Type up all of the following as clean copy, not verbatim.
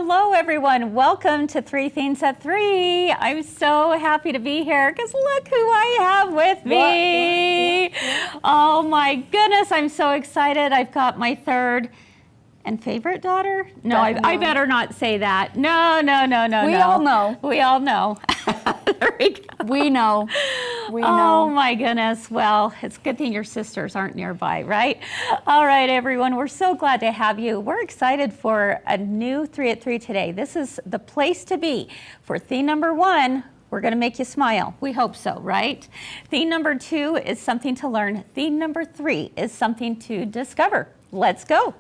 Hello, everyone. Welcome to Three Things at Three. I'm so happy to be here because look who I have with me. What? Oh, my goodness. I'm so excited. I've got my third and favorite daughter? No, I better not say that. No. We all know. We all know. There we go. We know. Oh my goodness. Well, it's a good thing your sisters aren't nearby, right? All right, everyone. We're so glad to have you. We're excited for a new 3 at 3 today. This is the place to be. For theme number 1, we're going to make you smile. We hope so, right? Theme number 2 is something to learn. Theme number 3 is something to discover. Let's go.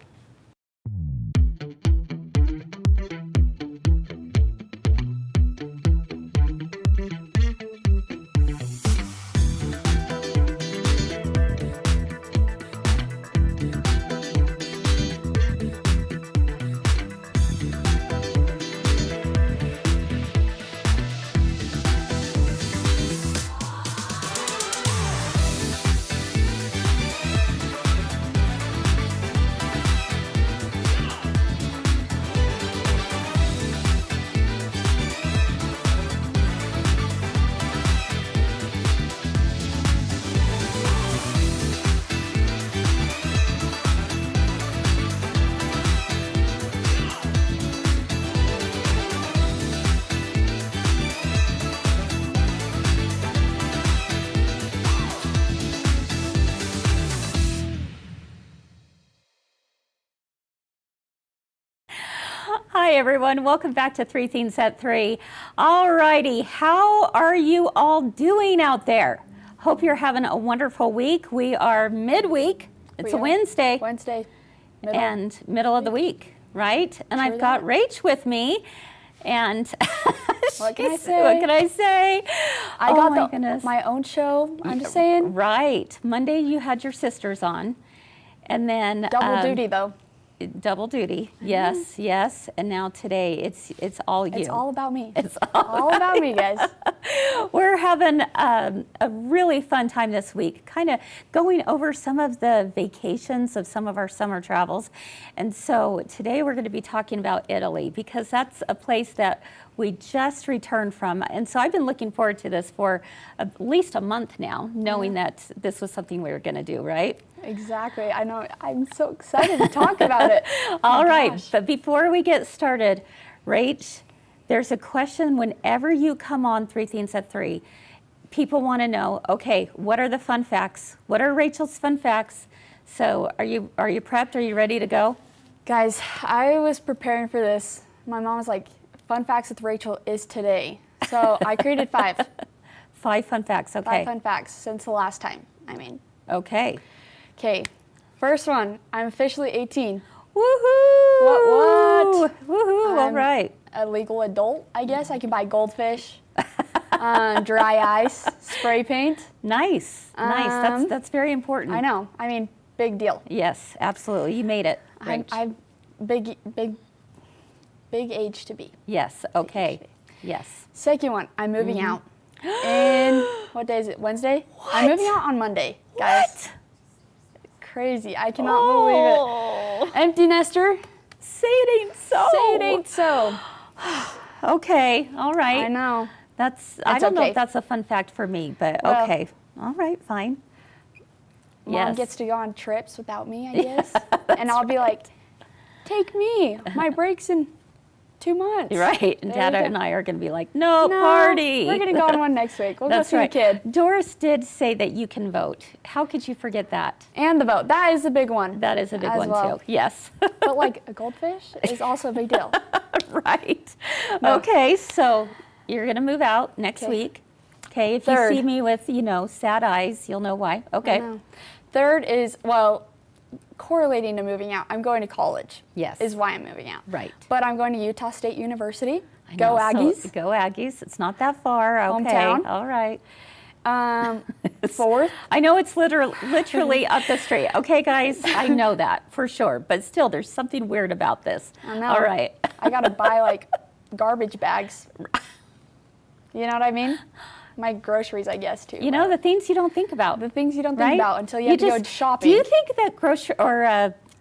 Hi everyone, welcome back to Three Things at 3. All righty, how are you all doing out there? Hope you're having a wonderful week. We are midweek. It's a Wednesday. Middle of the week, right? And I've got Rach with me. And what can I say? I got my own show, I'm just saying. Right. Monday you had your sisters on. And then double duty though. Double duty, yes, yes. And now today, it's all you. It's all about me. It's all about me, guys. We're having a really fun time this week, kind of going over some of the vacations of some of our summer travels. And so today we're going to be talking about Italy because that's a place that we just returned from. And so I've been looking forward to this for at least a month now, knowing that this was something we were going to do, right? Exactly. I know. I'm so excited to talk about it. All right. Gosh. But before we get started, Rach, there's a question whenever you come on Three Things at 3. People want to know, okay, what are the fun facts? What are Rachel's fun facts? So are you prepped? Are you ready to go? Guys, I was preparing for this. My mom was like, fun facts with Rachel is today. So I created 5. 5 fun facts, okay. 5 fun facts since the last time, I mean. Okay. Okay, first one, I'm officially 18. Woohoo! What? Woohoo, all right. A legal adult, I guess. I can buy goldfish, dry ice, spray paint. Nice, nice. That's very important. I know. I mean, big deal. Yes, absolutely. You made it. I'm big age to be. Yes, okay. Yes. Second one, I'm moving out. And what day is it? Wednesday? What? I'm moving out on Monday, guys. What? Crazy. I cannot believe it. Empty nester. Say it ain't so. Say it ain't so. Okay, all right. I know. I don't know if that's a fun fact for me, but okay. All right, fine. Mom gets to go on trips without me, I guess. And I'll be like, take me. My break's in 2 months. Right. And Dad and I are going to be like, no, party. We're going to go on one next week. We'll go see the kid. Doris did say that you can vote. How could you forget that? And the vote. That is a big one. That is a big one, too. Yes. But like a goldfish is also a big deal. Right. No. Okay, so you're going to move out next week. Okay, if you see me with, sad eyes, you'll know why. Okay. Third is, correlating to moving out, I'm going to college. Yes. Is why I'm moving out. Right. But I'm going to Utah State University. Go Aggies. So, go Aggies. It's not that far. Okay. Hometown. All right. Fourth. I know it's literally up the street. Okay, guys, I know that for sure. But still, there's something weird about this. I know. All right. I got to buy garbage bags. You know what I mean? My groceries, I guess, too. You know, the things you don't think about. The things you don't think about until you have to go shopping. Do you think that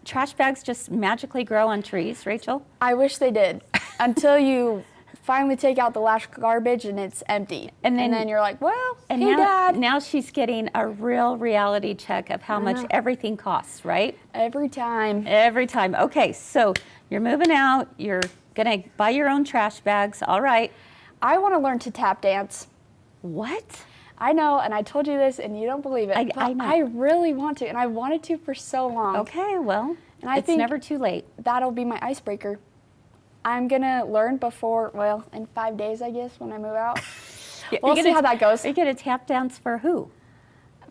trash bags just magically grow on trees, Rachel? I wish they did. until you finally take out the last garbage and it's empty. And then you're like, well, and hey, Dad. Now she's getting a real reality check of how much everything costs, right? Every time. Every time. Okay, so you're moving out. You're going to buy your own trash bags. All right. I want to learn to tap dance. What? I know, and I told you this, and you don't believe it. I know. I really want to, and I wanted to for so long. Okay, well, and I it's think never too late. That'll be my icebreaker. I'm going to learn in 5 days, I guess, when I move out. We'll see how that goes. Are you going to tap dance for who?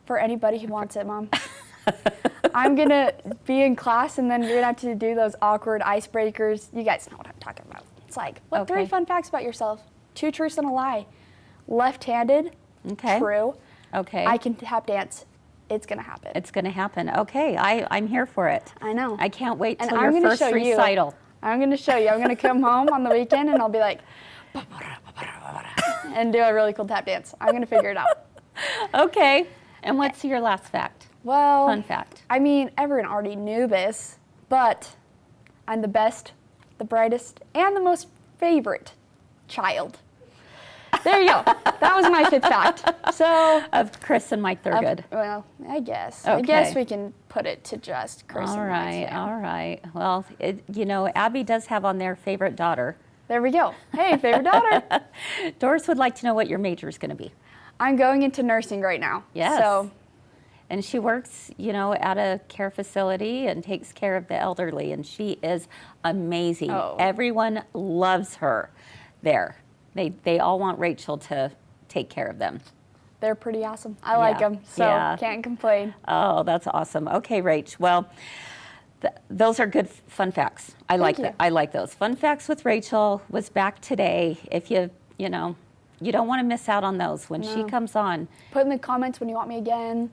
For anybody who wants it, Mom. I'm going to be in class, and then you're going to have to do those awkward icebreakers. You guys know what I'm talking about. It's like, what 3 fun facts about yourself? 2 truths and a lie. Left-handed, true. Okay. I can tap dance. It's going to happen. It's going to happen. Okay, I'm here for it. I know. I can't wait till your first recital. I'm going to show you. I'm going to come home on the weekend, and I'll be like, and do a really cool tap dance. I'm going to figure it out. Okay. And what's your last fact? Well, fun fact. I mean, everyone already knew this, but I'm the best, the brightest, and the most favorite child. There you go. That was my 5th fact. So of Kris and Mike Thurgood. Well, I guess. Okay. I guess we can put it to just Kris and Mike. All right. Well, Abby does have on there favorite daughter. There we go. Hey, favorite daughter. Doris would like to know what your major is going to be. I'm going into nursing right now. Yes. So. And she works, at a care facility and takes care of the elderly, and she is amazing. Oh. Everyone loves her there. They all want Rachel to take care of them. They're pretty awesome. I like them, so can't complain. Oh, that's awesome. Okay, Rach. Well, those are good fun facts. I like those. Fun facts with Rachel was back today. If you don't want to miss out on those when she comes on. Put in the comments when you want me again.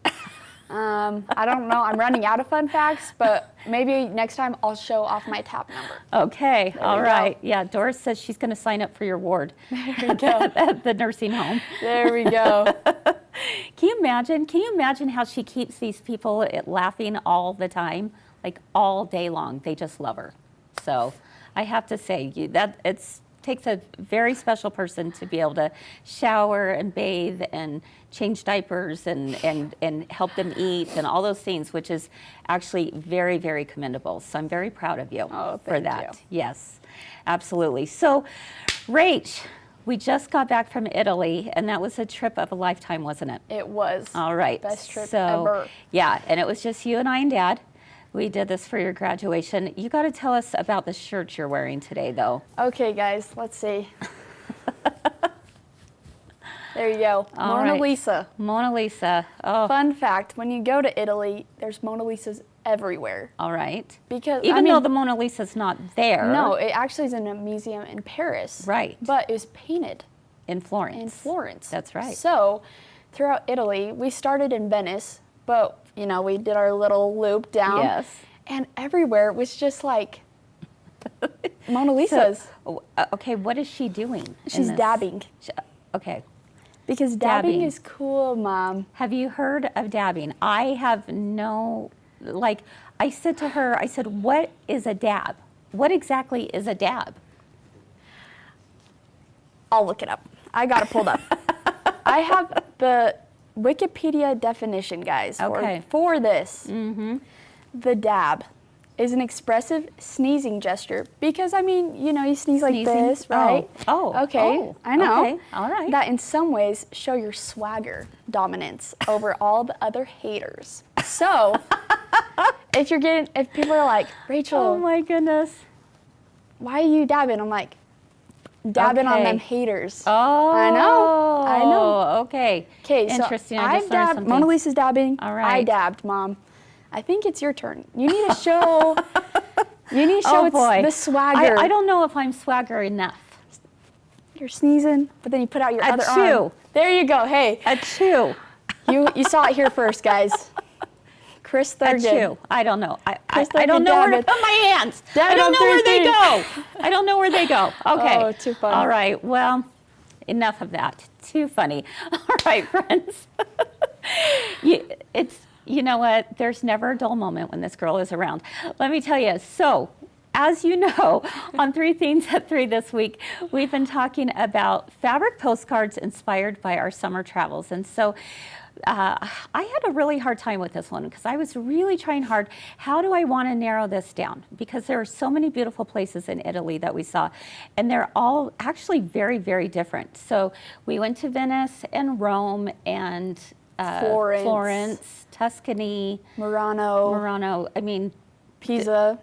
I don't know. I'm running out of fun facts, but maybe next time I'll show off my tap number. Okay. All right. Yeah. Doris says she's going to sign up for your ward at the nursing home. There we go. Can you imagine how she keeps these people laughing all the time, like all day long? They just love her. So I have to say that takes a very special person to be able to shower and bathe and change diapers and help them eat and all those things, which is actually very, very commendable. So I'm very proud of you for that. You. Yes, absolutely. So, Rach, we just got back from Italy, and that was a trip of a lifetime, wasn't it? It was. All right. Best trip ever. Yeah, and it was just you and I and Dad. We did this for your graduation. You got to tell us about the shirt you're wearing today, though. Okay, guys, let's see. There you go. Mona Lisa. Mona Lisa. Oh. Fun fact, when you go to Italy, there's Mona Lisas everywhere. All right. Because Even though the Mona Lisa's not there. No, it actually is in a museum in Paris. Right. But it was painted. In Florence. In Florence. That's right. So, throughout Italy, we started in Venice, but, we did our little loop down. Yes. And everywhere was just like Mona Lisa's. So, okay, what is she doing? She's dabbing. Okay. Because dabbing is cool, Mom. Have you heard of dabbing? I have I said to her, what is a dab? What exactly is a dab? I'll look it up. I got it pulled up. I have the Wikipedia definition, guys, for this. Mm-hmm. The dab is an expressive sneezing gesture because, you sneeze like this, right? Oh. Okay, I know. Okay, all right. That in some ways show your swagger dominance over all the other haters. So, if people are like, Rachel. Oh my goodness. Why are you dabbing? I'm like, dabbing on them haters. Oh. I know. Okay. Okay, interesting. So I just learned something. Mona Lisa's dabbing. All right. I dabbed, Mom. I think it's your turn. You need to show. The swagger. I don't know if I'm swagger enough. You're sneezing, but then you put out your other arm. There you go. Hey. Achoo. You saw it here first, guys. Kris Thurgood. Achoo. I don't know. I don't know where to put my hands. I don't know where they go. I don't know where they go. Okay. Oh, too funny. All right. Well, enough of that. Too funny. All right, friends. You know what? There's never a dull moment when this girl is around. Let me tell you. So, as you know, on 3 Themes at 3 this week, we've been talking about fabric postcards inspired by our summer travels. And so I had a really hard time with this one because I was really trying hard. How do I want to narrow this down? Because there are so many beautiful places in Italy that we saw, and they're all actually very, very different. So we went to Venice and Rome and Florence, Tuscany, Murano. I mean, Pisa.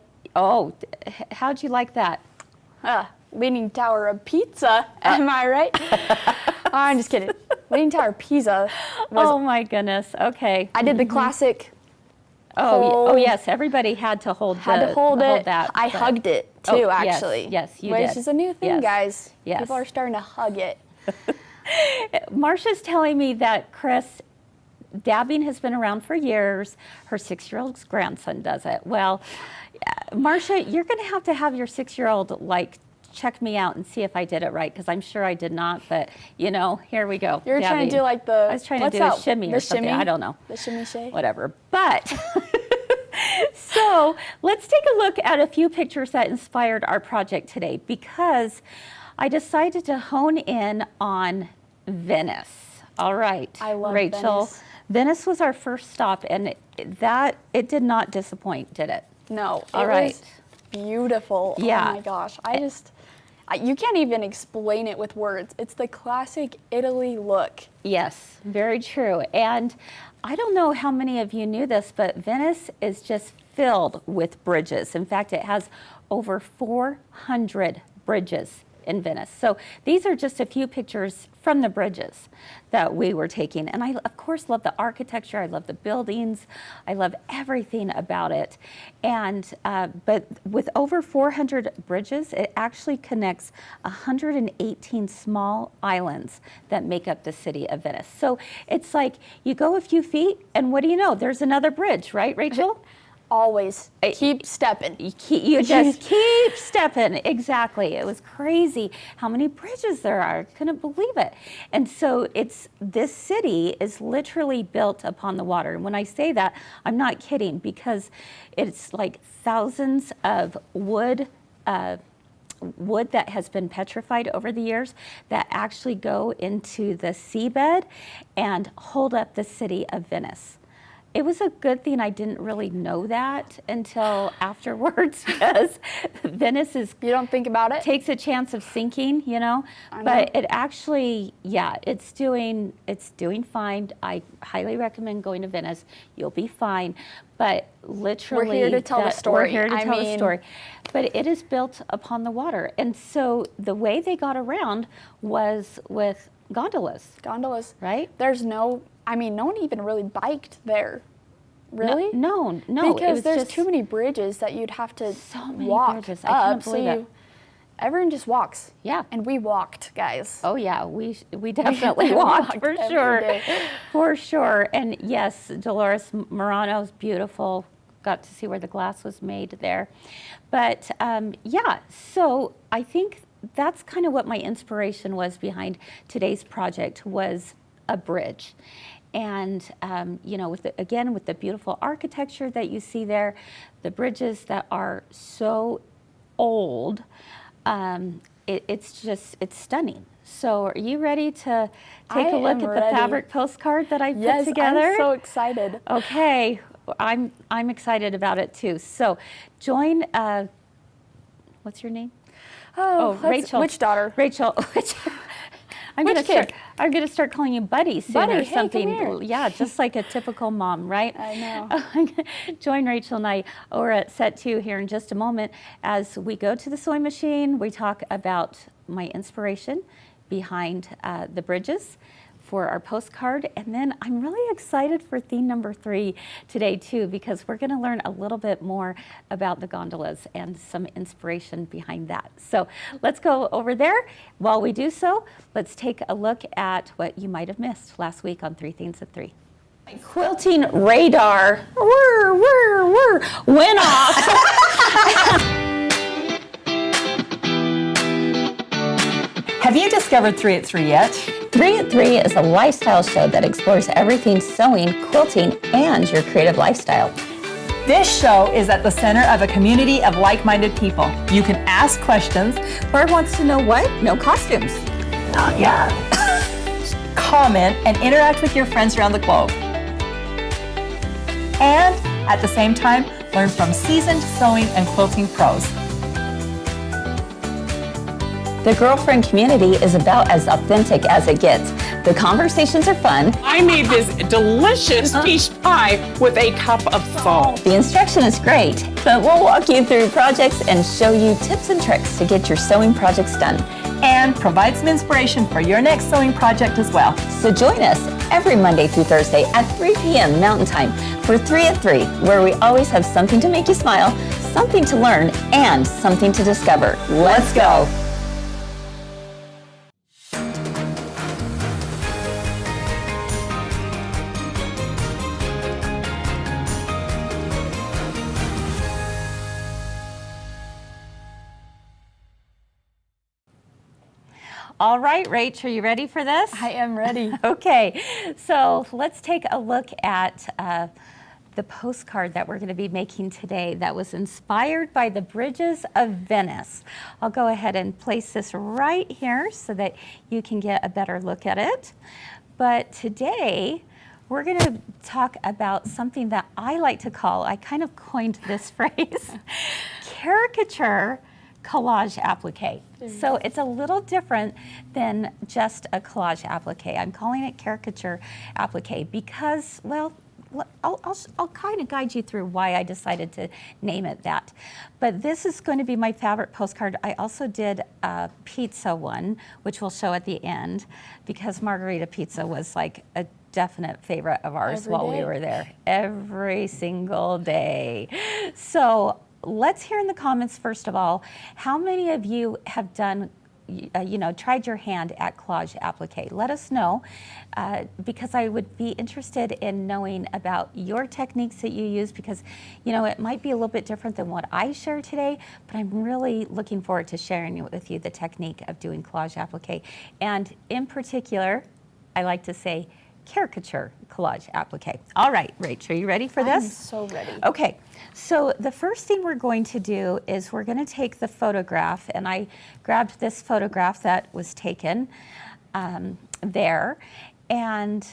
How'd you like that? Leaning Tower of Pizza. Am I right? I'm just kidding. Leaning Tower of Pisa. Oh my goodness. Okay. I did the classic. Oh yes. Everybody had to hold. Hold that. I hugged it too, actually. Yes, you did. Which is a new thing, guys. Yes. People are starting to hug it. Marcia's telling me that Kris, dabbing has been around for years. Her 6-year-old grandson does it. Well, Marcia, you're going to have your 6-year-old check me out and see if I did it right, because I'm sure I did not. But here we go. You're trying to do I was trying to do a shimmy or something. I don't know. The shimmy shay. Whatever. But so let's take a look at a few pictures that inspired our project today, because I decided to hone in on Venice. All right. I love Rachel. Venice. Venice was our first stop, and it did not disappoint, did it? No. All right. Was beautiful. Yeah. Oh my gosh. You can't even explain it with words. It's the classic Italy look. Yes, very true. And I don't know how many of you knew this, but Venice is just filled with bridges. In fact, it has over 400 bridges in Venice. So these are just a few pictures from the bridges that we were taking. And I, of course, love the architecture. I love the buildings. I love everything about it. And but with over 400 bridges, it actually connects 118 small islands that make up the city of Venice. So it's like you go a few feet, and what do you know? There's another bridge, right, Rachel? Always keep stepping. You just keep stepping. Exactly. It was crazy how many bridges there are. I couldn't believe it. And so this city is literally built upon the water. And when I say that, I'm not kidding, because it's like thousands of wood that has been petrified over the years that actually go into the seabed and hold up the city of Venice. It was a good thing I didn't really know that until afterwards, because Venice You don't think about it? Takes a chance of sinking, I know. But it actually, it's doing fine. I highly recommend going to Venice. You'll be fine. But literally, we're here to tell the story. We're here to tell the story. But it is built upon the water. And so the way they got around was with gondolas. Gondolas. Right? No one even really biked there. Really? No. Because there's too many bridges that you'd have to walk bridges. up. I can't believe it. Everyone just walks. Yeah. And we walked, guys. Oh yeah, we definitely walked for sure. For sure. And yes, Dolores Murano's beautiful. Got to see where the glass was made there. But so I think that's kind of what my inspiration was behind today's project, was a bridge. And with the beautiful architecture that you see there, the bridges that are so old, it's stunning. So are you ready to take a look at the fabric postcard that I put together? Yes, I'm so excited. Okay, I'm excited about it too. So join, what's your name? Rachel. Which daughter? Rachel. I'm gonna start calling you Buddy soon, Buddy, or something. Hey, come here. Yeah, just like a typical mom, right? I know. Join Rachel and I over at set 2 here in just a moment as we go to the sewing machine. We talk about my inspiration behind the bridges for our postcard, and then I'm really excited for theme number 3 today too, because we're going to learn a little bit more about the gondolas and some inspiration behind that. So let's go over there. While we do so, let's take a look at what you might have missed last week on 3 Themes at 3. Quilting radar went off. Have you discovered 3 at 3 yet? 3 at 3 is a lifestyle show that explores everything sewing, quilting, and your creative lifestyle. This show is at the center of a community of like-minded people. You can ask questions. Barb wants to know what? No costumes. Not yet. Comment and interact with your friends around the globe. And at the same time, learn from seasoned sewing and quilting pros. The girlfriend community is about as authentic as it gets. The conversations are fun. I made this delicious peach pie with a cup of salt. The instruction is great, but we'll walk you through projects and show you tips and tricks to get your sewing projects done. And provide some inspiration for your next sewing project as well. So join us every Monday through Thursday at 3 p.m. Mountain Time for 3 at 3, where we always have something to make you smile, something to learn, and something to discover. Let's go. All right, Rach, are you ready for this? I am ready. Okay, so let's take a look at the postcard that we're going to be making today that was inspired by the bridges of Venice. I'll go ahead and place this right here so that you can get a better look at it. But today, we're going to talk about something that I like to call, I kind of coined this phrase, caricature collage applique. So it's a little different than just a collage applique. I'm calling it caricature applique because, well, I'll kind of guide you through why I decided to name it that. But this is going to be my favorite postcard. I also did a pizza one, which we'll show at the end, because margarita pizza was like a definite favorite of ours while we were there. Every single day. So let's hear in the comments, first of all, how many of you have done, tried your hand at collage applique? Let us know, because I would be interested in knowing about your techniques that you use, because, it might be a little bit different than what I share today, but I'm really looking forward to sharing with you the technique of doing collage applique. And in particular, I like to say caricature collage applique. All right, Rach, are you ready for this? I'm so ready. Okay, so the first thing we're going to do is we're going to take the photograph, and I grabbed this photograph that was taken there, and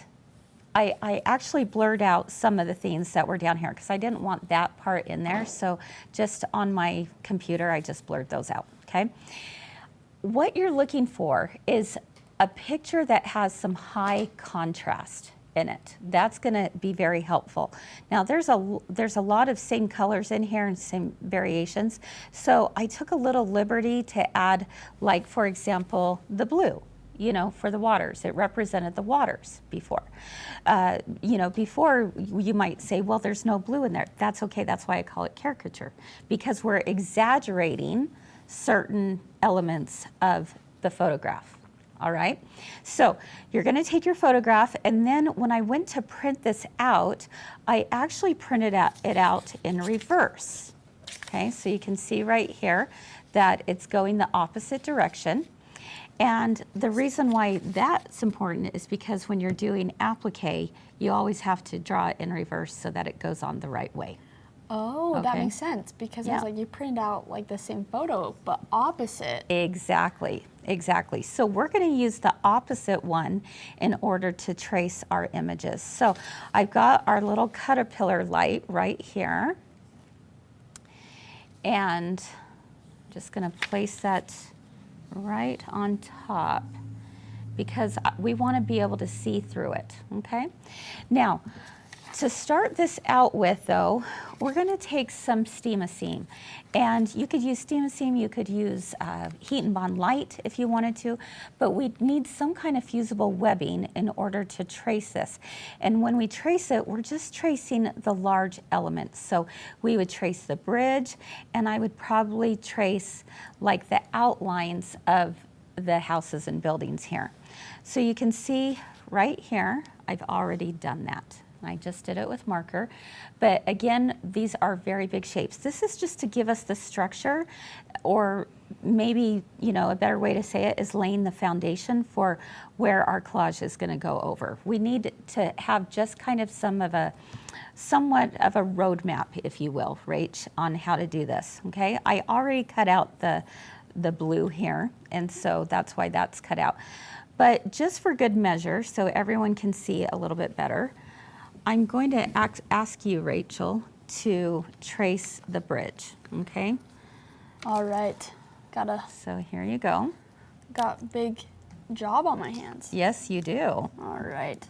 I actually blurred out some of the things that were down here because I didn't want that part in there, so just on my computer I just blurred those out, okay? What you're looking for is a picture that has some high contrast in it. That's going to be very helpful. Now there's a lot of same colors in here and same variations. So I took a little liberty to add, like, for example, the blue, for the waters. It represented the waters before. Before you might say, well, there's no blue in there. That's okay. That's why I call it caricature, because we're exaggerating certain elements of the photograph. All right, so you're going to take your photograph, and then when I went to print this out, I actually printed it out in reverse. Okay, so you can see right here that it's going the opposite direction. And the reason why that's important is because when you're doing applique, you always have to draw it in reverse so that it goes on the right way. Oh, that makes sense, because I was like, you printed out like the same photo, but opposite. Exactly. So we're going to use the opposite one in order to trace our images. So I've got our little caterpillar light right here, and I'm just going to place that right on top because we want to be able to see through it, okay? Now, to start this out with, though, we're going to take some Steam-A-Seam. And you could use Steam-A-Seam, you could use Heat and Bond Light if you wanted to, but we need some kind of fusible webbing in order to trace this. And when we trace it, we're just tracing the large elements. So we would trace the bridge, and I would probably trace like the outlines of the houses and buildings here. So you can see right here, I've already done that. I just did it with marker. But again, these are very big shapes. This is just to give us the structure or maybe, a better way to say it is laying the foundation for where our collage is going to go over. We need to have just kind of somewhat of a roadmap, if you will, Rach, on how to do this, okay? I already cut out the blue here, and so that's why that's cut out. But just for good measure, so everyone can see a little bit better, I'm going to ask you, Rachel, to trace the bridge, okay? All right. So here you go. Got big job on my hands. Yes, you do. All right.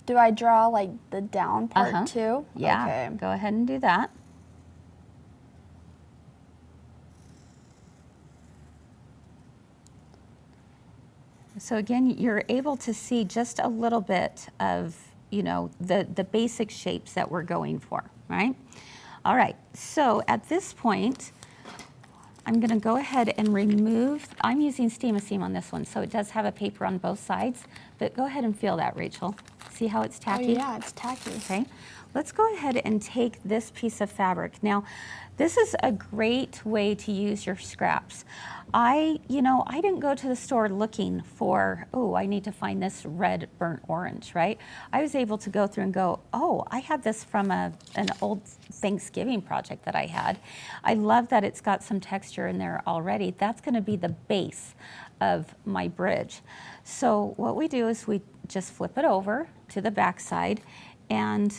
Do I draw like the down part too? Yeah, Okay. go ahead and do that. So again, you're able to see just a little bit of, the basic shapes that we're going for, right? All right, so at this point, I'm gonna go ahead and remove, I'm using Steam-A-Seam on this one, so it does have a paper on both sides, but go ahead and feel that, Rachel. See how it's tacky? Oh yeah, it's tacky. Okay, let's go ahead and take this piece of fabric. Now, this is a great way to use your scraps. I didn't go to the store looking for, I need to find this red burnt orange, right? I was able to go through and go, I had this from an old Thanksgiving project that I had. I love that it's got some texture in there already. That's gonna be the base of my bridge. So what we do is we just flip it over to the back side and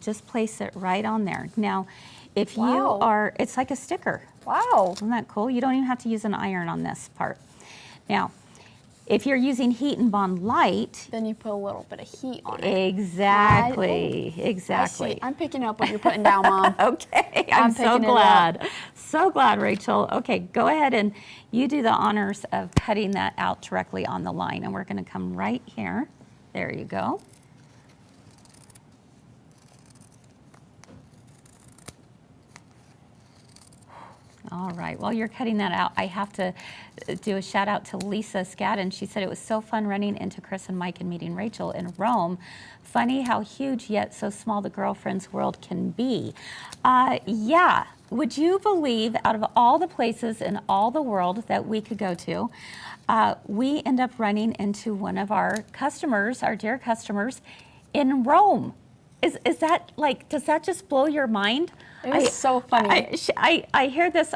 just place it right on there. Now, if you are, it's like a sticker. Wow. Isn't that cool? You don't even have to use an iron on this part. Now, if you're using Heat and Bond Light, then you put a little bit of heat on it. Exactly. I see. I'm picking up what you're putting down, Mom. Okay, I'm so glad. So glad, Rachel. Okay, go ahead and you do the honors of cutting that out directly on the line. And we're going to come right here. There you go. All right, while you're cutting that out, I have to do a shout out to Lisa Scadden. She said it was so fun running into Kris and Mike and meeting Rachel in Rome. Funny how huge yet so small the girlfriend's world can be. Yeah, would you believe out of all the places in all the world that we could go to, we end up running into one of our customers, our dear customers, in Rome. Is that like, does that just blow your mind? It was so funny. I hear this,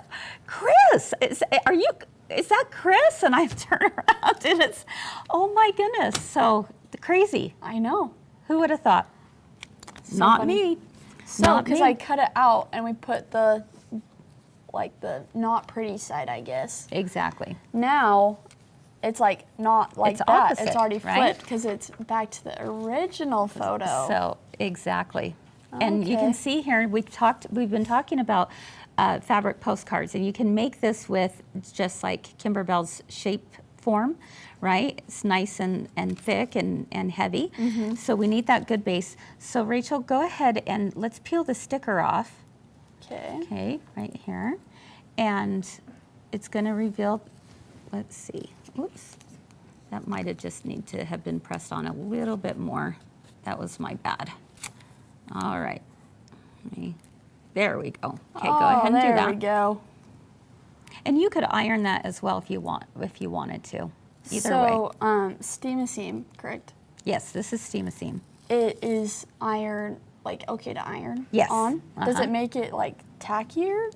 Kris, is that Kris? And I turn around and it's, oh my goodness, so crazy. I know. Who would have thought? So Not funny. me. So, because I cut it out and we put the not pretty side, I guess. Exactly. Now, it's like not like It's that. opposite, It's already right? flipped because it's back to the original photo. So exactly. And you Okay. can see here, we've been talking about fabric postcards, and you can make this with just like Kimberbell's shape form, right? It's nice and thick and heavy. Mm-hmm. So we need that good base. So Rachel, go ahead and let's peel the sticker off. Okay. Okay, right here. And it's gonna reveal, let's see, oops. That might have just need to have been pressed on a little bit more. That was my bad. All right, there we go. Okay, go ahead and do that. There we go. And you could iron that as well if you wanted to. Either way. So, Steam-A-Seam, correct? Yes, this is Steam-A-Seam. It is iron, like okay to iron Yes. on? Does Uh-huh. it make it like tackier?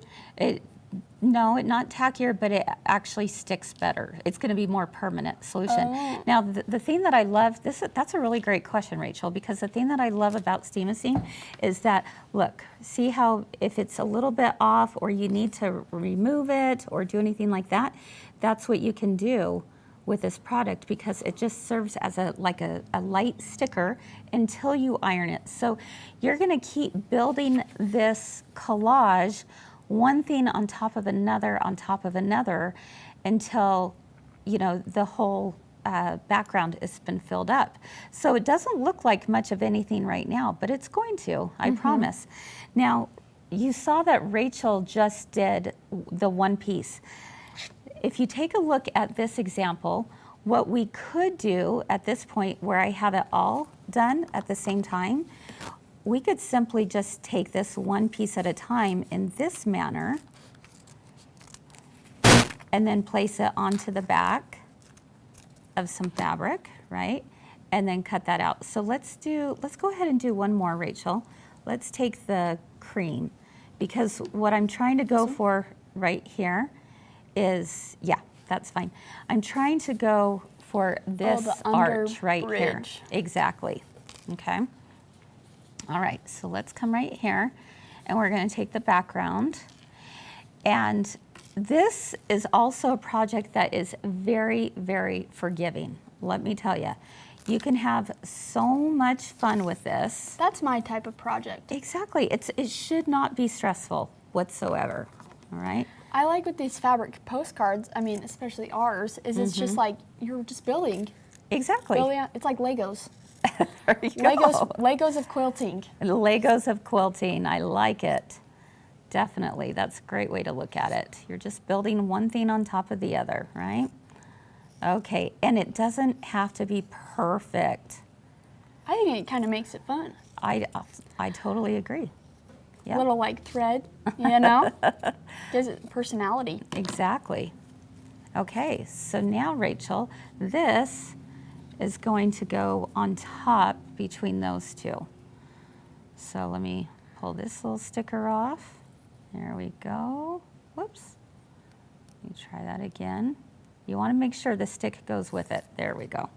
No, not tackier, but it actually sticks better. It's going to be more permanent solution. Oh. Now, the thing that I love, that's a really great question, Rachel, because the thing that I love about Steam-A-Seam is that, look, see how if it's a little bit off or you need to remove it or do anything like that, that's what you can do with this product because it just serves as a light sticker until you iron it. So you're going to keep building this collage one thing on top of another until the whole background has been filled up. So it doesn't look like much of anything right now, but it's going to, I promise. Now, you saw that Rachel just did the one piece. If you take a look at this example, what we could do at this point where I have it all done at the same time, we could simply just take this one piece at a time in this manner and then place it onto the back of some fabric, right? And then cut that out. So let's go ahead and do one more, Rachel. Let's take the cream, because what I'm trying to go for right here is, yeah, that's fine. I'm trying to go for this arch right here. Exactly, okay. All right, so let's come right here, and we're gonna take the background. And this is also a project that is very, very forgiving, let me tell you. You can have so much fun with this. That's my type of project. Exactly, it should not be stressful whatsoever, all right? I like with these fabric postcards, I mean, especially ours, is it's just like, you're just building. Exactly. It's like Legos. There you go. Legos of quilting. Legos of quilting, I like it. Definitely, that's a great way to look at it. You're just building one thing on top of the other, right? Okay, and it doesn't have to be perfect. I think it kind of makes it fun. I totally agree. Yeah. Little like thread, you know? Gives it personality. Exactly. Okay, so now Rachel, this is going to go on top between those two. So let me pull this little sticker off. There we go. Whoops. Let me try that again. You want to make sure the stick goes with it. There we go.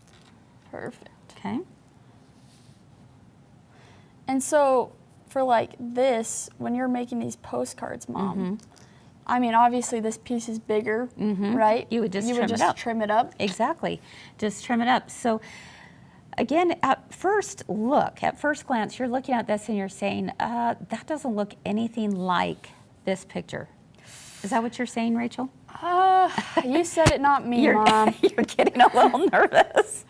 Perfect. Okay. And so for like this, when you're making these postcards, Mom, I mean, obviously this piece is bigger, right? You would just trim it up. Exactly. Just trim it up. So again, at first glance, you're looking at this and you're saying, that doesn't look anything like this picture. Is that what you're saying, Rachel? You said it, not me, Mom. You're getting a little nervous.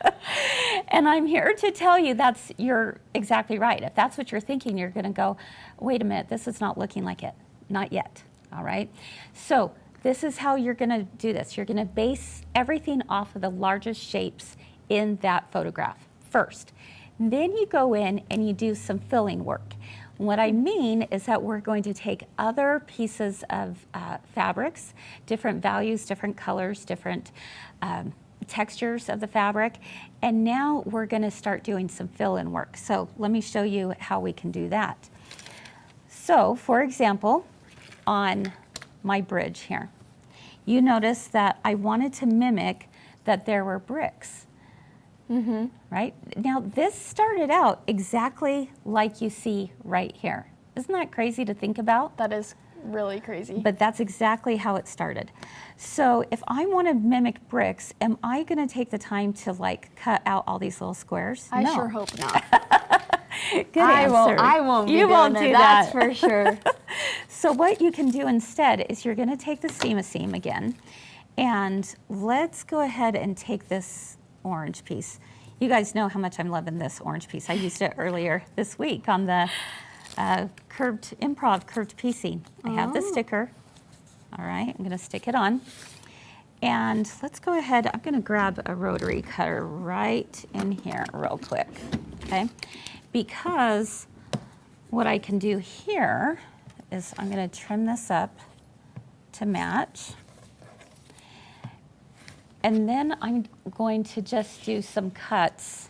And I'm here to tell you you're exactly right. If that's what you're thinking, you're gonna go, wait a minute, this is not looking like it. Not yet, all right? So this is how you're gonna do this. You're gonna base everything off of the largest shapes in that photograph first. Then you go in and you do some filling work. What I mean is that we're going to take other pieces of fabrics, different values, different colors, different textures of the fabric, and now we're going to start doing some fill-in work. So let me show you how we can do that. So for example, on my bridge here, you notice that I wanted to mimic that there were bricks. Right? Now this started out exactly like you see right here. Isn't that crazy to think about? That is really crazy. But that's exactly how it started. So if I want to mimic bricks, am I going to take the time to like cut out all these little squares? I No. sure hope not. Good answer. I won't. You won't do that. that. That's for sure. So what you can do instead is you're going to take the seam again, and let's go ahead and take this orange piece. You guys know how much I'm loving this orange piece. I used it earlier this week on the curved piecing. I have the sticker. All right, I'm gonna stick it on. And let's go ahead, I'm gonna grab a rotary cutter right in here real quick, okay? Because what I can do here is I'm gonna trim this up to match. And then I'm going to just do some cuts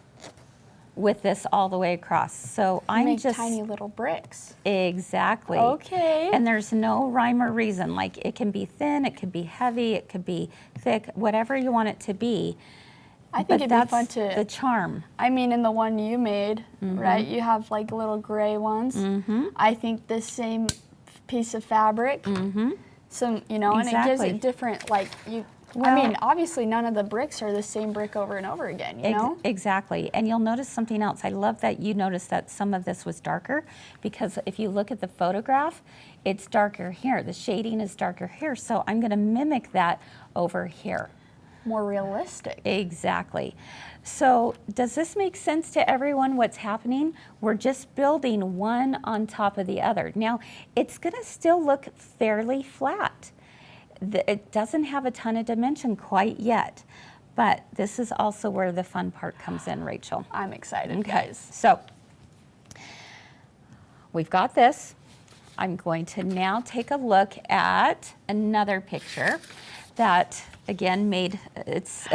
with this all the way across. So I'm Make just tiny little bricks. Exactly. Okay. And there's no rhyme or reason. Like it can be thin, it could be heavy, it could be thick, whatever you want it to be. I think it'd be fun to. The charm. I mean, in the one you made, right? You have like little gray ones. I think this same piece of fabric. Some, you know, and it gives it different, like you. Well, I mean, obviously none of the bricks are the same brick over and over again, you know? Exactly, and you'll notice something else. I love that you noticed that some of this was darker, because if you look at the photograph, it's darker here. The shading is darker here, so I'm gonna mimic that over here. More realistic. Exactly. So does this make sense to everyone what's happening? We're just building one on top of the other. Now, it's gonna still look fairly flat. It doesn't have a ton of dimension quite yet, but this is also where the fun part comes in, Rachel. I'm excited, Okay, guys. so we've got this. I'm going to now take a look at another picture that, again, made its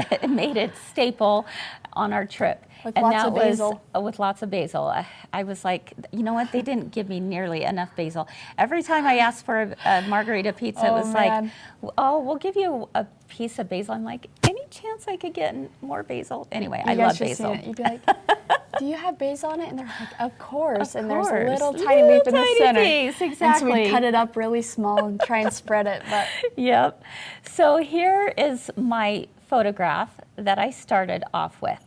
staple on our trip. With lots of basil. With lots of basil. I was like, you know what? They didn't give me nearly enough basil. Every time I asked for a margarita pizza, it was like, oh, we'll give you a piece of basil. I'm like, any chance I could get more basil? Anyway, I love basil. You'd be like, do you have basil on it? And they're like, of course. And there's a little tiny leaf in the center. Piece, exactly. And so we cut it up really small and try and spread it. But Yep. So here is my photograph that I started off with.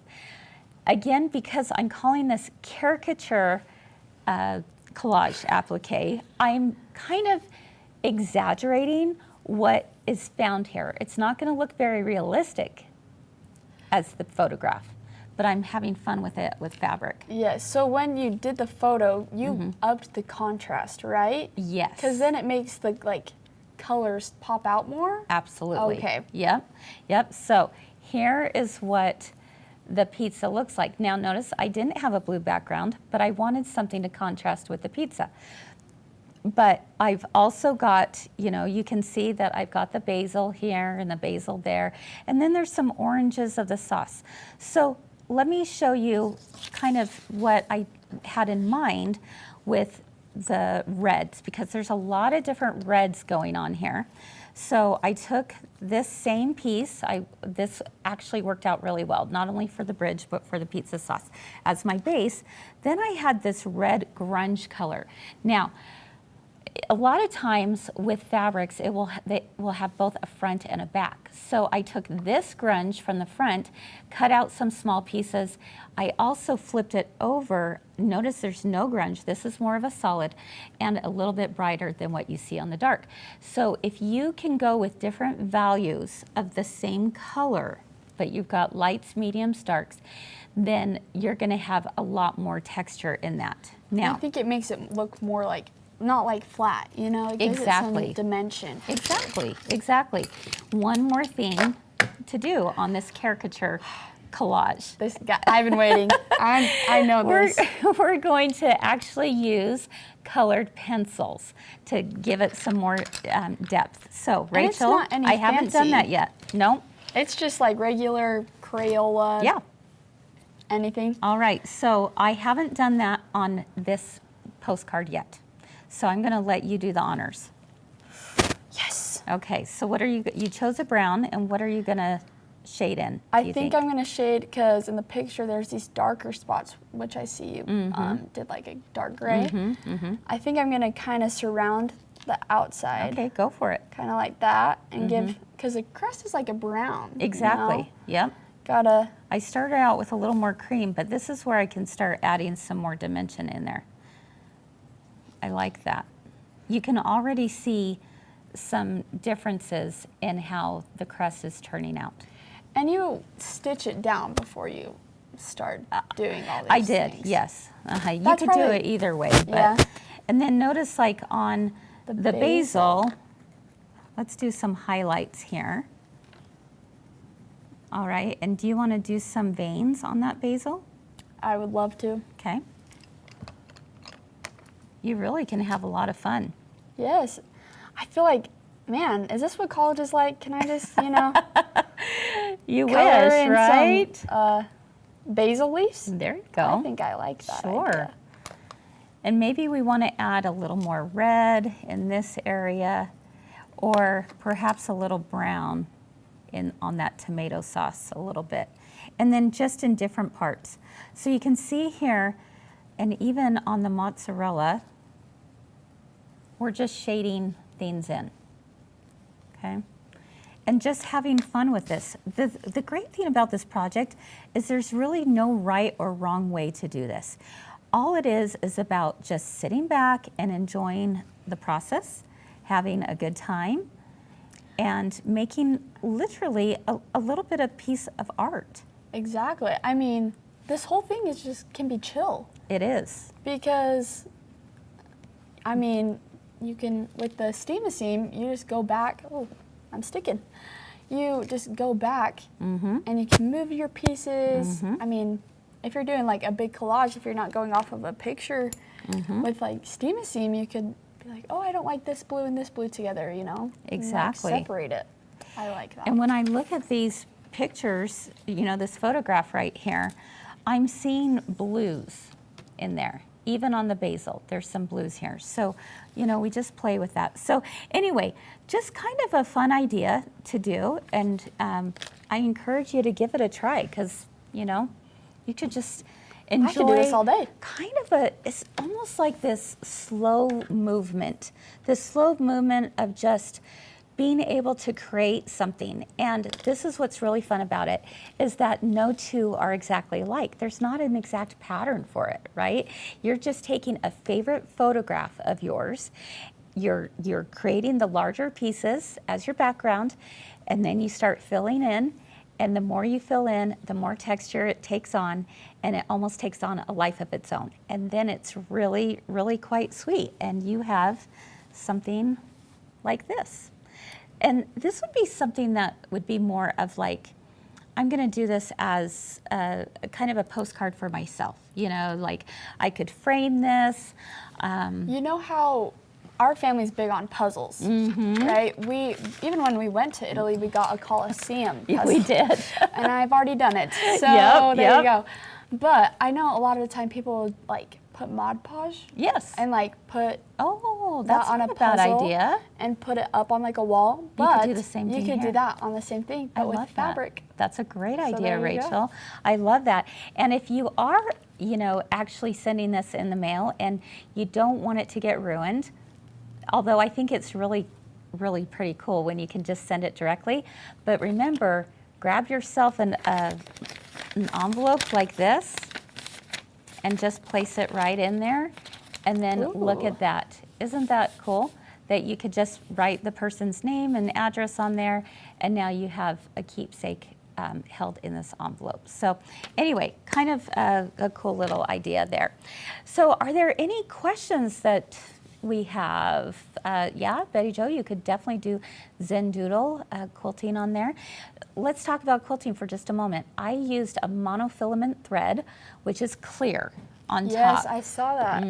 Again, because I'm calling this caricature collage applique, I'm kind of exaggerating what is found here. It's not going to look very realistic as the photograph, but I'm having fun with it with fabric. yeah, so when you did the photo, you upped the contrast, right? Yes. Because then it makes the colors pop out more? Absolutely. Okay. Yep. So here is what the pizza looks like. Now notice I didn't have a blue background, but I wanted something to contrast with the pizza. But I've also got, you can see that I've got the basil here and the basil there, and then there's some oranges of the sauce. So let me show you kind of what I had in mind with the reds, because there's a lot of different reds going on here. So I took this same piece, this actually worked out really well, not only for the bridge, but for the pizza sauce as my base. Then I had this red grunge color. Now, a lot of times with fabrics, they will have both a front and a back. So I took this grunge from the front, cut out some small pieces. I also flipped it over. Notice there's no grunge. This is more of a solid and a little bit brighter than what you see on the dark. So if you can go with different values of the same color, but you've got lights, mediums, darks, then you're going to have a lot more texture in that. Now, I think it makes it look more not like flat, It gives Exactly. it some dimension. Exactly. One more thing to do on this caricature collage. This guy, I've been waiting. I know this. We're going to actually use colored pencils to give it some more depth. So, And it's Rachel, not any I haven't done fancy. that yet. No? It's just like regular Crayola. Yeah. Anything. All right, so I haven't done that on this postcard yet. So I'm going to let you do the honors. Yes. Okay, so what are you chose a brown, and what are you going to shade in? I think I'm going to shade, because in the picture there's these darker spots, which I see you did like a dark gray. I think I'm going to kind of surround the outside. Okay, go for it. Kind of like that, and give, because the crust is like a brown. Exactly, yep. Gotta. I started out with a little more cream, but this is where I can start adding some more dimension in there. I like that. You can already see some differences in how the crust is turning out. And you stitch it down before you start doing all these I did, things. yes. You That's could do probably- it either way. But, Yeah. And then notice like on the basil. basil, let's do some highlights here. All right, and do you want to do some veins on that basil? I would love to. Okay. You really can have a lot of fun. Yes. I feel like, man, is this what college is like? Can I just, You color wish, in right? some basil leaves? There you go. I think I like that Sure. idea. And maybe we want to add a little more red in this area, or perhaps a little brown on that tomato sauce a little bit. And then just in different parts. So you can see here, and even on the mozzarella, we're just shading things in, okay? And just having fun with this. The great thing about this project is there's really no right or wrong way to do this. All it is about just sitting back and enjoying the process, having a good time, and making literally a little bit of piece of art. Exactly. I mean, this whole thing is can be chill. It is. Because, I mean, you can, with the steam-a-seam, you just go back. Oh, I'm sticking. You just go back and you can move your pieces. I mean, if you're doing like a big collage, if you're not going off of a picture, With like steam a seam, you could be like, oh, I don't like this blue and this blue together, you know? Exactly. And, like, separate it. I like that. And when I look at these pictures, you know, this photograph right here, I'm seeing blues in there. Even on the basil, there's some blues here. So, you know, we just play with that. So anyway, just kind of a fun idea to do. And I encourage you to give it a try because, you know, you could just enjoy. I could do this all day. Kind of it's almost like this slow movement of just being able to create something. And this is what's really fun about it, is that no two are exactly alike. There's not an exact pattern for it, right? You're just taking a favorite photograph of yours, you're creating the larger pieces as your background, and then you start filling in, and the more you fill in, the more texture it takes on, and it almost takes on a life of its own. And then it's really, really quite sweet, and you have something like this. And this would be something that would be more of like, I'm gonna do this as a kind of a postcard for myself. You know, like I could frame this. You know how our family's big on puzzles, right? Even when we went to Italy, we got a Colosseum puzzle. Yeah, we did. And I've already done it, so there you go. But I know a lot of the time people would like put Mod Podge. Yes. And like put that's on not a a bad puzzle idea. And put it up on like a wall. You But could do the same thing you could here. do that on the same thing, but with fabric. That's a great So idea, there you Rachel. go. I love that. And if you are, you know, actually sending this in the mail and you don't want it to get ruined, although I think it's really, really pretty cool when you can just send it directly. But remember, grab yourself an envelope like this and just place it right in there. And then look at that. Isn't that cool? That you could just write the person's name and address on there, and now you have a keepsake held in this envelope. So anyway, kind of a cool little idea there. So are there any questions that we have? Yeah, Betty Jo, you could definitely do Zen Doodle quilting on there. Let's talk about quilting for just a moment. I used a monofilament thread, which is clear on top. Yes, I saw that.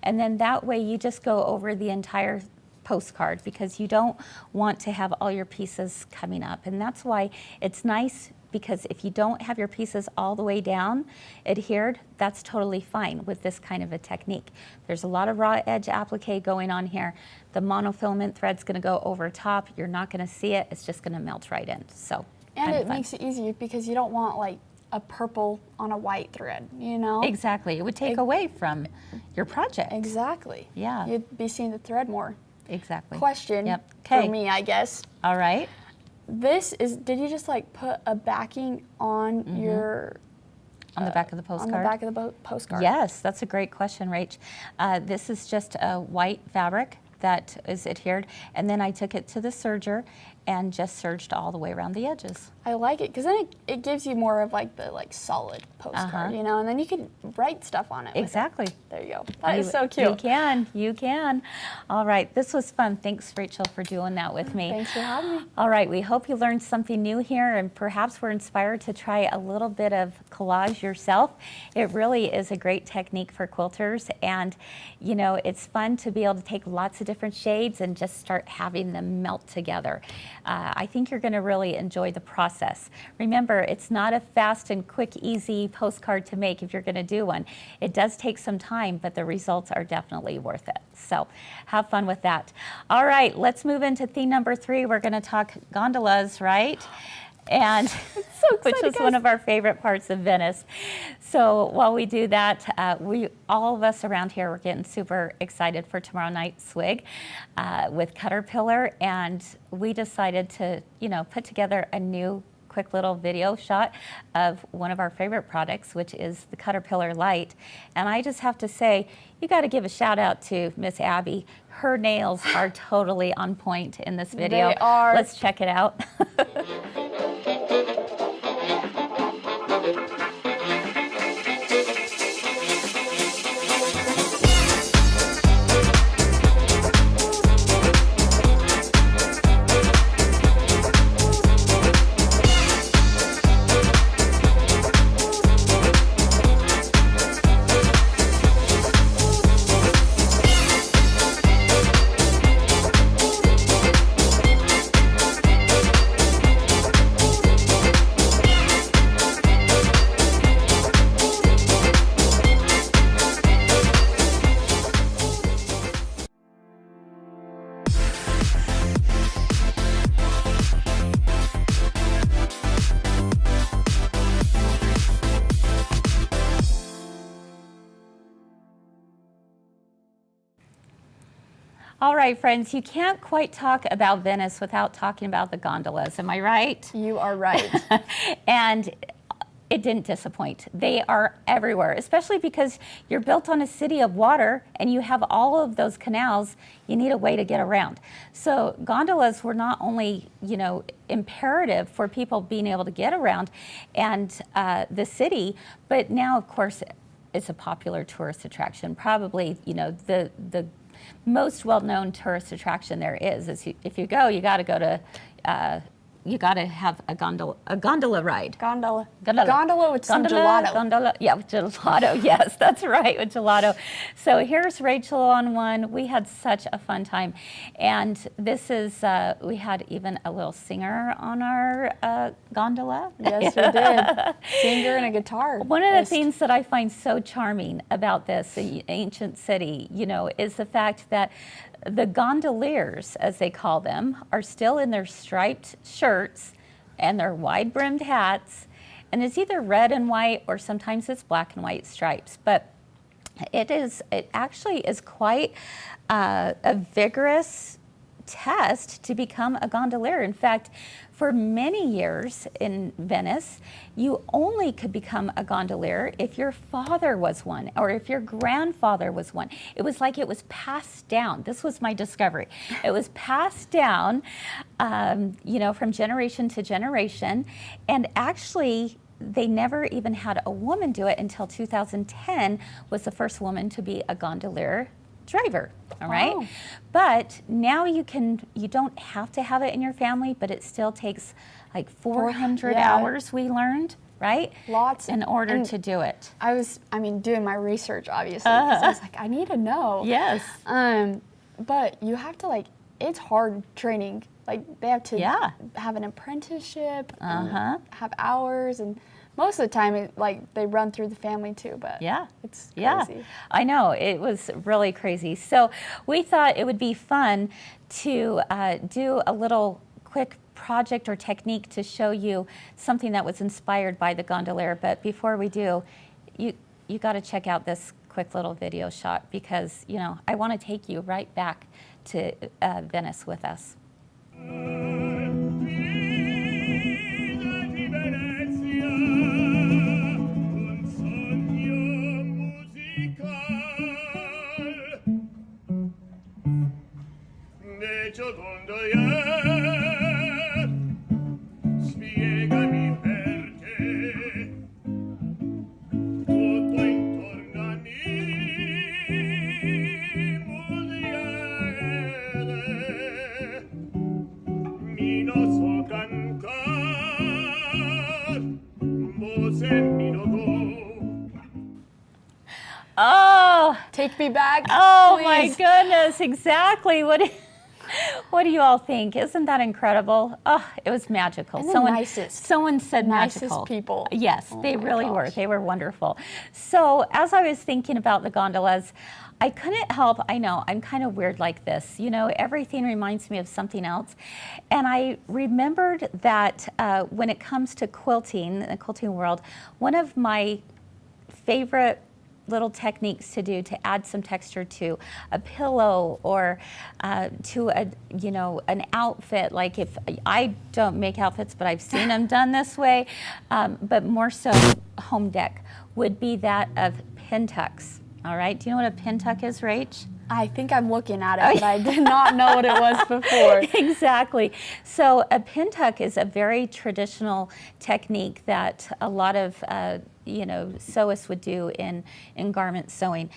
And then that way you just go over the entire postcard because you don't want to have all your pieces coming up. And that's why it's nice, because if you don't have your pieces all the way down adhered, that's totally fine with this kind of a technique. There's a lot of raw edge applique going on here. The monofilament thread's gonna go over top. You're not gonna see it. It's just gonna melt right in. So, And it makes it easier because you don't want like a purple on a white thread, you know? Exactly. It would take away from your project. Exactly. Yeah. You'd be seeing the thread more. Exactly. Question for me, I guess. All right. This is, did you just like put a backing on your... On the back of the postcard? On the back of the postcard. Yes, that's a great question, Rach. This is just a white fabric that is adhered, and then I took it to the serger and just serged all the way around the edges. I like it because then it gives you more of like the solid postcard, you know, and then you can write stuff on it. Exactly. There you go. That is so cute. You can. All right, this was fun. Thanks, Rachel, for doing that with me. Thanks for having me. All right, we hope you learned something new here, and perhaps were inspired to try a little bit of collage yourself. It really is a great technique for quilters, and you know, it's fun to be able to take lots of different shades and just start having them melt together. I think you're going to really enjoy the process. Remember, it's not a fast and quick, easy postcard to make if you're going to do one. It does take some time, but the results are definitely worth it. So have fun with that. All right, let's move into theme number 3. We're going to talk gondolas, right? And so which is one of our favorite parts of Venice. So while we do that, all of us around here, we're getting super excited for tomorrow night's swig with Caterpillar, and we decided to, you know, put together a new quick little video shot of one of our favorite products, which is the Caterpillar Light. And I just have to say, you got to give a shout out to Miss Abby. Her nails are totally on point in this video. They are. Let's check it out. All right, friends, you can't quite talk about Venice without talking about the gondolas. Am I right? You are right. And it didn't disappoint. They are everywhere, especially because you're built on a city of water and you have all of those canals. You need a way to get around. So gondolas were not only, imperative for people being able to get around and the city, but now, of course, it's a popular tourist attraction. Probably, the most well-known tourist attraction there is if you go, you got to go to. You got to have a gondola ride. Gondola with some gelato. Yeah, with gelato. Yes, that's right, with gelato. So here's Rachel on one. We had such a fun time. And this is, we had even a little singer on our gondola. Yes, we did. Singer and a guitar. One of the things that I find so charming about this ancient city, is the fact that the gondoliers, as they call them, are still in their striped shirts and their wide-brimmed hats, and it's either red and white or sometimes it's black and white stripes. But it actually is quite a vigorous test to become a gondolier. In fact, for many years in Venice, you only could become a gondolier if your father was one or if your grandfather was one. It was like it was passed down. This was my discovery. It was passed down, from generation to generation. And actually, they never even had a woman do it until 2010 was the first woman to be a gondolier driver, all right? Oh. But now you don't have to have it in your family, but it still takes like 400 hours, we learned, right? Lots. In order to do it. I was doing my research, obviously, because I was like, I need to know. Yes. But you have to, it's hard training. They have to have an apprenticeship, have hours, and most of the time, they run through the family too, but it's crazy. Yeah, I know, it was really crazy. So we thought it would be fun to do a little quick project or technique to show you something that was inspired by the gondolier. But before we do, you got to check out this quick little video shot because, I want to take you right back to Venice with us. Oh, take me back. Oh, please. My goodness, exactly. What do you all think? Isn't that incredible? Oh, it was magical. And someone said magical. Nicest people. Yes, they really were. They were wonderful. So as I was thinking about the gondolas, I couldn't help, I know, I'm kind of weird like this. Everything reminds me of something else. And I remembered that when it comes to quilting, the quilting world, one of my favorite little techniques to do to add some texture to a pillow or to an outfit. Like if I don't make outfits, but I've seen them done this way, but more so home deck would be that of pin tucks. All right, do you know what a pin tuck is, Rach? I think I'm looking at it, but I did not know what it was before. Exactly. So a pin tuck is a very traditional technique that a lot of sewists would do in garment sewing.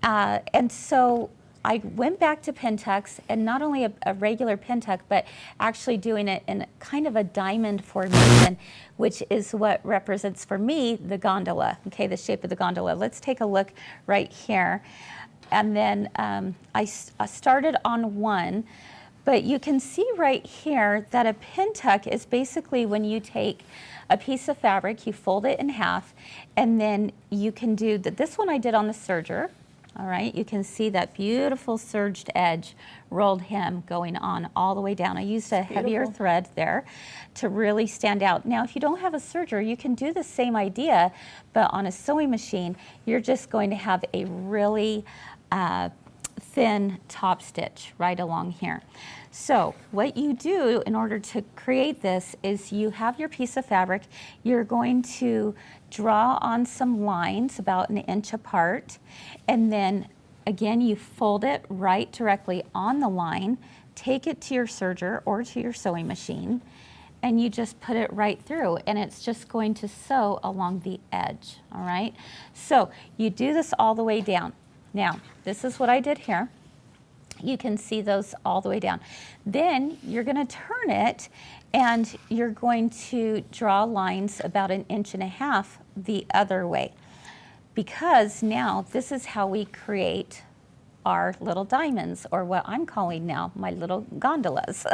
And so I went back to pin tucks, and not only a regular pin tuck, but actually doing it in kind of a diamond formation, which is what represents for me the gondola, okay, the shape of the gondola. Let's take a look right here. And then I started on one, but you can see right here that a pin tuck is basically when you take a piece of fabric, you fold it in half, and then you can do this one I did on the serger. All right, you can see that beautiful serged edge, rolled hem going on all the way down. I used a heavier thread there to really stand out. Now, if you don't have a serger, you can do the same idea, but on a sewing machine, you're just going to have a really thin top stitch right along here. So what you do in order to create this is you have your piece of fabric. You're going to draw on some lines about 1 inch apart, and then again you fold it right directly on the line, take it to your serger or to your sewing machine, and you just put it right through, and it's just going to sew along the edge, all right? So you do this all the way down. Now, this is what I did here. You can see those all the way down. Then you're gonna turn it, and you're going to draw lines about 1.5 inches the other way, because now this is how we create our little diamonds, or what I'm calling now my little gondolas.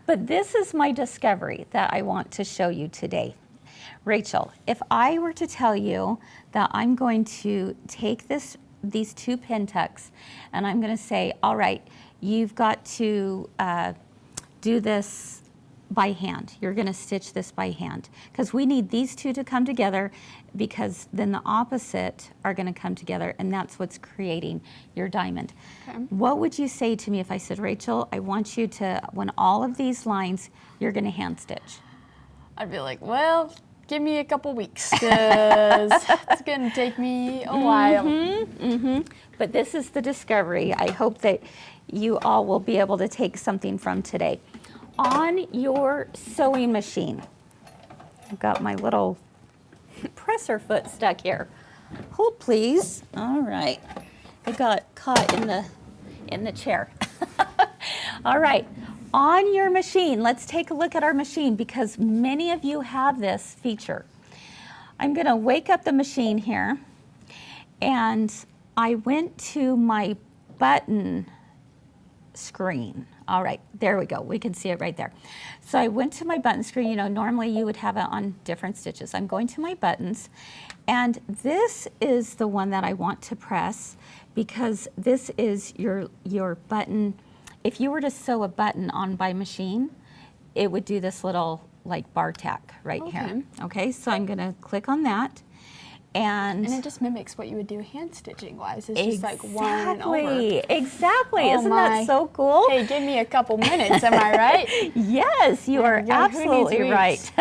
But this is my discovery that I want to show you today. Rachel, if I were to tell you that I'm going to take these 2 pin tucks, and I'm going to say, all right, you've got to do this by hand. You're going to stitch this by hand, because we need these 2 to come together, because then the opposite are going to come together, and that's what's creating your diamond. Okay. What would you say to me if I said, Rachel, I want you to, when all of these lines, you're going to hand stitch? I'd be like, well, give me a couple weeks, because it's going to take me a while. But this is the discovery. I hope that you all will be able to take something from today. On your sewing machine, I've got my little presser foot stuck here. Hold please. All right. It got caught in the chair. All right. On your machine, let's take a look at our machine, because many of you have this feature. I'm going to wake up the machine here, and I went to my button screen. All right, there we go. We can see it right there. So I went to my button screen. You know, normally you would have it on different stitches. I'm going to my buttons, and this is the one that I want to press, because this is your button. If you were to sew a button on by machine, it would do this little like bar tack right here. Okay, so I'm gonna click on that. And it just mimics what you would do hand stitching wise. It's just like one and over. Exactly. Oh Isn't that so cool? Hey, give me a couple minutes, am I right? Yes, you are absolutely right.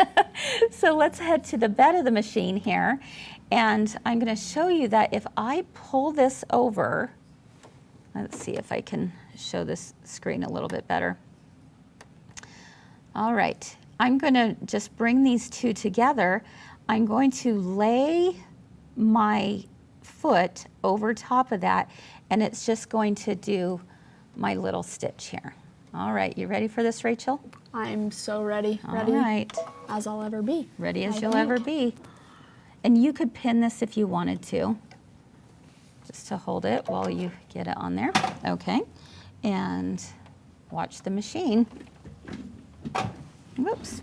So let's head to the bed of the machine here. And I'm going to show you that if I pull this over, let's see if I can show this screen a little bit better. All right, I'm going to just bring these 2 together. I'm going to lay my foot over top of that, and it's just going to do my little stitch here. All right, you ready for this, Rachel? I'm so ready. All right. As I'll ever be. Ready as you'll ever be. And you could pin this if you wanted to, just to hold it while you get it on there. Okay, and watch the machine. Whoops.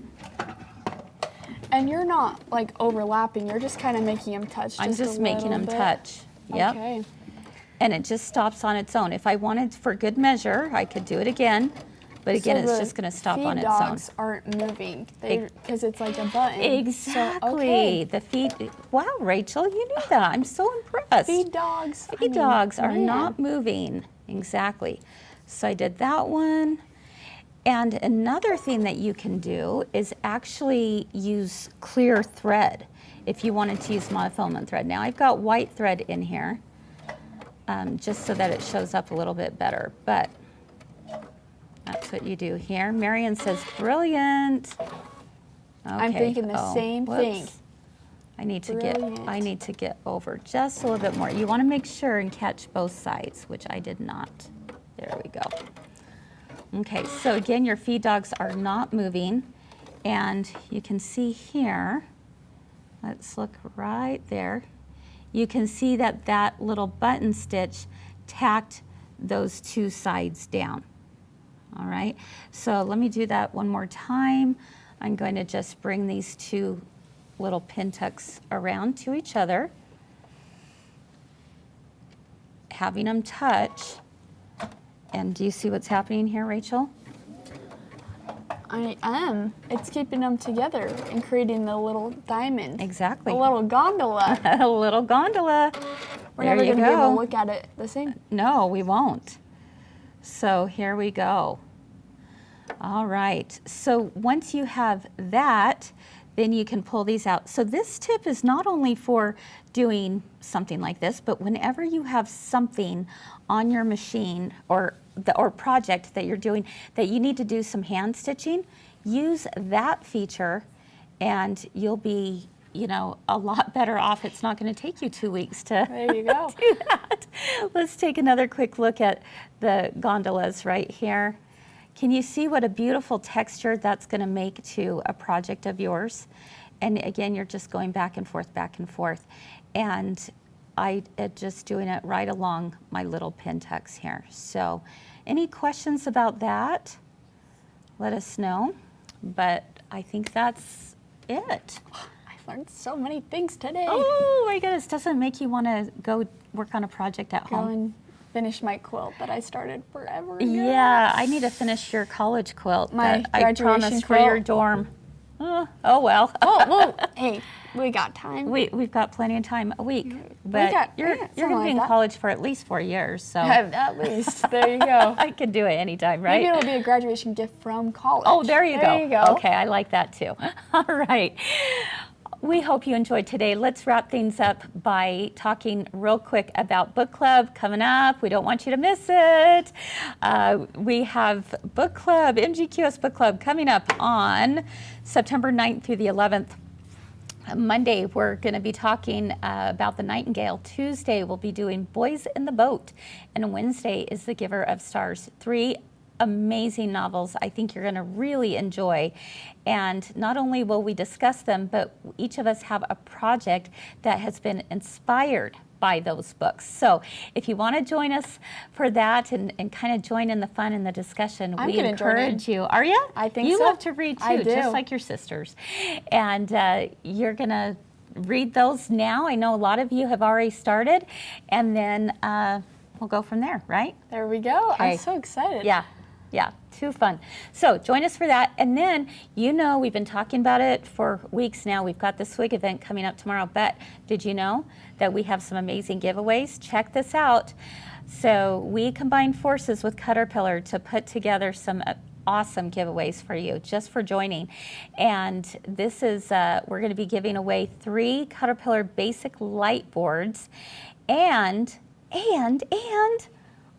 And you're not like overlapping, you're just kind of making them touch. I'm just making them touch. Yep. Okay. And it just stops on its own. If I wanted for good measure, I could do it again. But again, so it's just going to stop on its own. Feed dogs aren't moving because it's like a button. Exactly. So, okay. The feet. Wow, Rachel, you knew that. I'm so impressed. Feed dogs. Feed dogs are not moving. Exactly. So I did that one. And another thing that you can do is actually use clear thread if you wanted to use monofilament thread. Now I've got white thread in here just so that it shows up a little bit better, but that's what you do here. Marion says, brilliant. Okay. I'm thinking the same thing. I need to get over just a little bit more. You want to make sure and catch both sides, which I did not. There we go. Okay, so again, your feed dogs are not moving, and you can see here, let's look right there, you can see that that little button stitch tacked those 2 sides down. All right, so let me do that one more time. I'm going to just bring these 2 little pin tucks around to each other, having them touch. And do you see what's happening here, Rachel? I am. It's keeping them together and creating the little diamond. Exactly. A little gondola. A little gondola. We're never going to be able to look at it the same. No, we won't. So here we go. All right. So once you have that, then you can pull these out. So this tip is not only for doing something like this, but whenever you have something on your machine or project that you're doing that you need to do some hand stitching, use that feature and you'll be, you know, a lot better off. It's not going to take you 2 weeks to there you go. do that. Let's take another quick look at the gondolas right here. Can you see what a beautiful texture that's going to make to a project of yours? And again, you're just going back and forth, and I just doing it right along my little pin tucks here. So any questions about that, let us know. But I think that's it. I learned so many things today. Oh my goodness, doesn't it make you want to go work on a project at home? And finish my quilt that I started forever ago. Yeah, I need to finish your college quilt My that I graduation promised for quilt. your dorm. Oh well. Oh, well, hey, we got time. We've got plenty of time, a week. We But got- you're yeah, going to something be in like that. college for at least 4 years, so At least. There you go. I can do it anytime, right? Maybe it'll be a graduation gift from college. Oh, there you go. There you go. Okay, I like that too. All right. We hope you enjoyed today. Let's wrap things up by talking real quick about book club coming up. We don't want you to miss it. We have book club, MGQS book club, coming up on September 9th through the 11th. Monday, we're going to be talking about the Nightingale. Tuesday, we'll be doing Boys in the Boat. And Wednesday is The Giver of Stars. 3 amazing novels I think you're going to really enjoy. And not only will we discuss them, but each of us have a project that has been inspired by those books. So if you want to join us for that and kind of join in the fun and the discussion, I'm we gonna join in. encourage you. Are you? I think you so. love to read too, I do. just like your sisters. And you're going to read those now. I know a lot of you have already started. And then we'll go from there, right? There we go. Okay. I'm so excited. Yeah, too fun. So join us for that. And then, you know, we've been talking about it for weeks now. We've got the SWIG event coming up tomorrow. But did you know that we have some amazing giveaways? Check this out. So we combined forces with Caterpillar to put together some awesome giveaways for you just for joining. And this is, we're going to be giving away 3 Caterpillar basic light boards and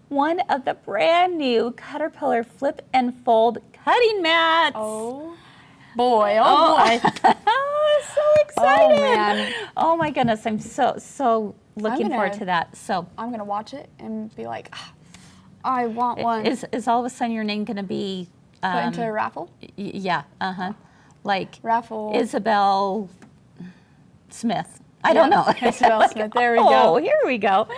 one of the brand new Caterpillar flip and fold cutting mats. Oh boy, oh boy. So excited. Oh, man. Oh my goodness, I'm so looking forward to that. So I'm going to watch it and be like, I want one. is all of a sudden your name going to be Put into a raffle? yeah, like Raffle. Isabel Smith. I don't know. Isabel Smith. There we go. Oh, here we go.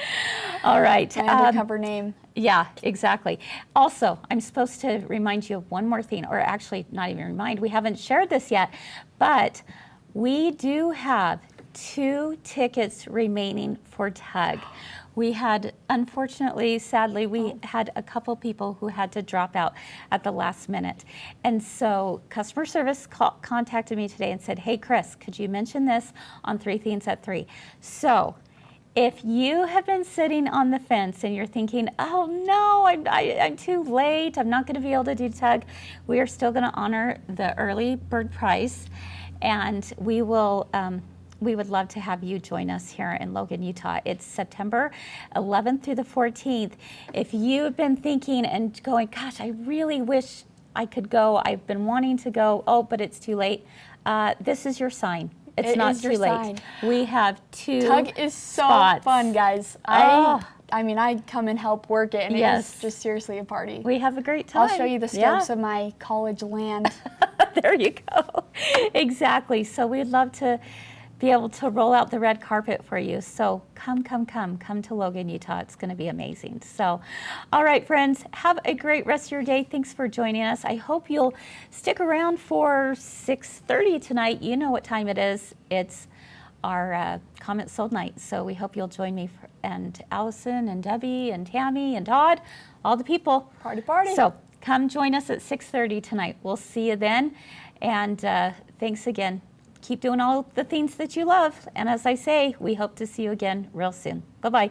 All right. My undercover name. Yeah, exactly. Also, I'm supposed to remind you of one more thing, or actually not even remind, we haven't shared this yet, but we do have 2 tickets remaining for Tug. We had, unfortunately, sadly, we had a couple people who had to drop out at the last minute. And so customer service contacted me today and said, hey, Kris, could you mention this on 3 Themes at 3? So if you have been sitting on the fence and you're thinking, oh no, I'm too late, I'm not going to be able to do Tug, we are still going to honor the early bird price, and we will. We would love to have you join us here in Logan, Utah. It's September 11th through the 14th. If you've been thinking and going, gosh, I really wish I could go, I've been wanting to go, oh, but it's too late, this is your sign. It's not too late. We have 2 Tug is so spots. fun, guys. I mean, I come and help work it, and Yes. it is just seriously a party. We have a great time. I'll show you the slopes of my college land. There you go. Exactly. So we'd love to be able to roll out the red carpet for you. So come to Logan, Utah. It's going to be amazing. So, all right, friends, have a great rest of your day. Thanks for joining us. I hope you'll stick around for 6:30 tonight. You know what time it is. It's our Comment Sold night. So we hope you'll join me and Allison and Debbie and Tammy and Todd, all the people. Party. So come join us at 6:30 tonight. We'll see you then. And thanks again. keep doing all the things that you love. And as I say, we hope to see you again real soon. Bye-bye.